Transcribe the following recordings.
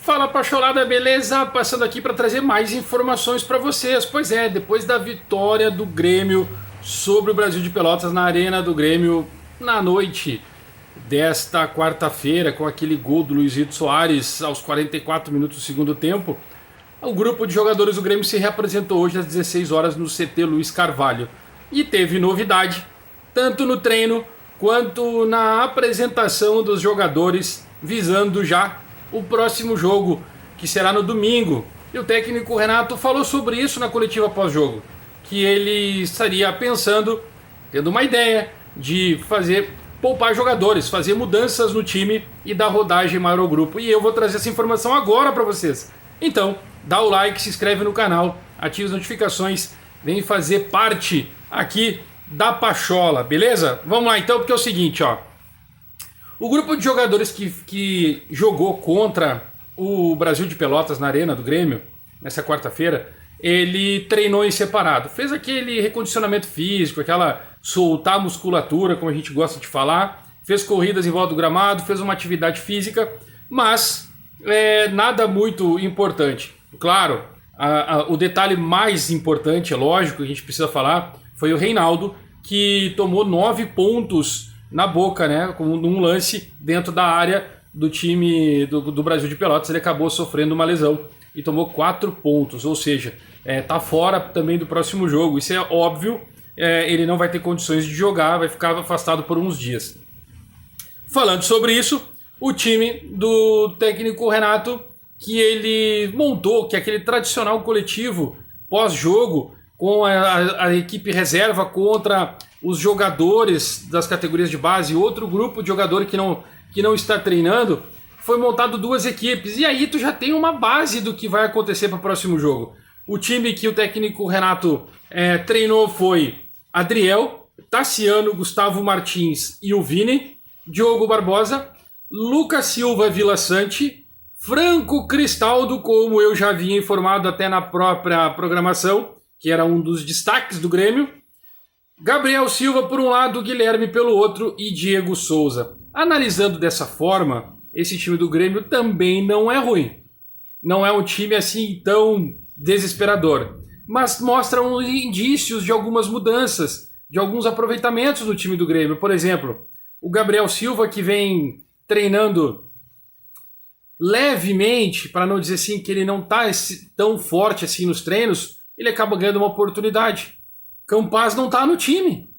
Fala, Pacholada, beleza? Passando aqui para trazer mais informações para vocês. Pois é, depois da vitória do Grêmio sobre o Brasil de Pelotas na Arena do Grêmio na noite desta quarta-feira, com aquele gol do Luizito Soares aos 44 minutos do segundo tempo, o grupo de jogadores do Grêmio se reapresentou hoje às 16 horas no CT Luiz Carvalho. E teve novidade, tanto no treino quanto na apresentação dos jogadores, visando já o próximo jogo, que será no domingo. E o técnico Renato falou sobre isso na coletiva pós-jogo, que ele estaria pensando, tendo uma ideia de poupar jogadores, fazer mudanças no time e dar rodagem maior ao grupo. E eu vou trazer essa informação agora para vocês. Então, dá o like, se inscreve no canal, ativa as notificações, vem fazer parte aqui da Pachola, beleza? Vamos lá então, porque é o seguinte, ó. O grupo de jogadores que jogou contra o Brasil de Pelotas na Arena do Grêmio, nessa quarta-feira, ele treinou em separado. Fez aquele recondicionamento físico, aquela soltar a musculatura, como a gente gosta de falar. Fez corridas em volta do gramado, fez uma atividade física, mas nada muito importante. Claro, o detalhe mais importante, é lógico, que a gente precisa falar, foi o Reinaldo, que tomou 9 pontos na boca, né, num lance dentro da área do time do Brasil de Pelotas. Ele acabou sofrendo uma lesão e tomou 4 pontos, ou seja, tá fora também do próximo jogo. Isso é óbvio, ele não vai ter condições de jogar, vai ficar afastado por uns dias. Falando sobre isso, o time do técnico Renato, que ele montou, que é aquele tradicional coletivo pós-jogo, com a equipe reserva contra os jogadores das categorias de base, outro grupo de jogador que não está treinando, foi montado 2 equipes. E aí tu já tem uma base do que vai acontecer para o próximo jogo. O time que o técnico Renato treinou foi Adriel, Tassiano, Gustavo Martins e o Vini, Diogo Barbosa, Lucas Silva Vila Sante, Franco Cristaldo, como eu já havia informado até na própria programação, que era um dos destaques do Grêmio, Gabriel Silva por um lado, Guilherme pelo outro e Diego Souza. Analisando dessa forma, esse time do Grêmio também não é ruim. Não é um time assim tão desesperador, mas mostra uns indícios de algumas mudanças, de alguns aproveitamentos no time do Grêmio. Por exemplo, o Gabriel Silva, que vem treinando levemente, para não dizer assim que ele não está tão forte assim nos treinos, ele acaba ganhando uma oportunidade. Campaz não está no time.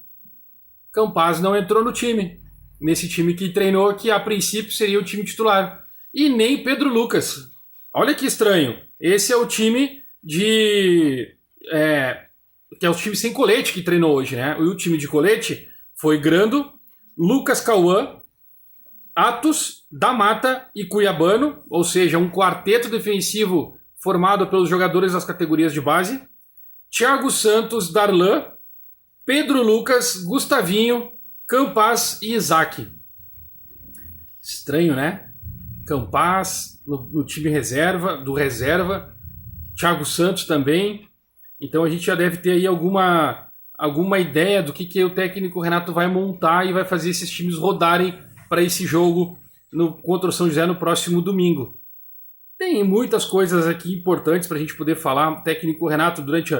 Campaz não entrou no time. Nesse time que treinou, que a princípio seria o time titular. E nem Pedro Lucas. Olha que estranho. Esse é o time que é o time sem colete que treinou hoje, né? E o time de colete foi Grando, Lucas Cauã, Atos, da Mata e Cuiabano, ou seja, um quarteto defensivo formado pelos jogadores das categorias de base. Thiago Santos, Darlan, Pedro Lucas, Gustavinho, Campaz e Isaac. Estranho, né? Campaz no time reserva, Thiago Santos também. Então a gente já deve ter aí alguma ideia do que o técnico Renato vai montar e vai fazer esses times rodarem para esse jogo contra o São José no próximo domingo. Tem muitas coisas aqui importantes para a gente poder falar. O técnico Renato, durante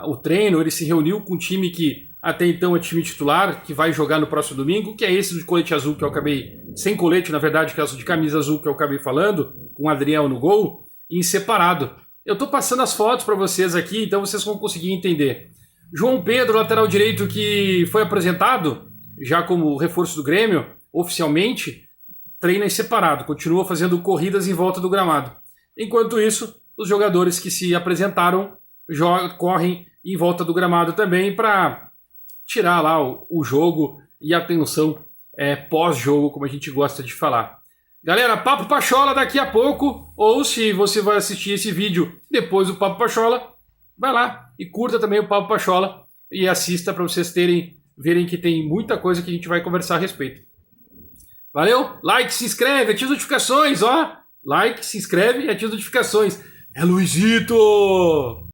o treino, ele se reuniu com um time que até então é time titular, que vai jogar no próximo domingo, que é esse de colete azul que eu acabei, sem colete na verdade, que é o de camisa azul que eu acabei falando, com o Adriel no gol, em separado. Eu estou passando as fotos para vocês aqui, então vocês vão conseguir entender. João Pedro, lateral direito, que foi apresentado já como reforço do Grêmio, oficialmente, treina em separado, continua fazendo corridas em volta do gramado. Enquanto isso, os jogadores que se apresentaram correm em volta do gramado também para tirar lá o jogo e a tensão pós-jogo, como a gente gosta de falar. Galera, Papo Pachola daqui a pouco, ou se você vai assistir esse vídeo depois do Papo Pachola, vai lá e curta também o Papo Pachola e assista para vocês verem que tem muita coisa que a gente vai conversar a respeito. Valeu? Like, se inscreve, ativa as notificações, ó. Like, se inscreve e ativa as notificações. É Luizito!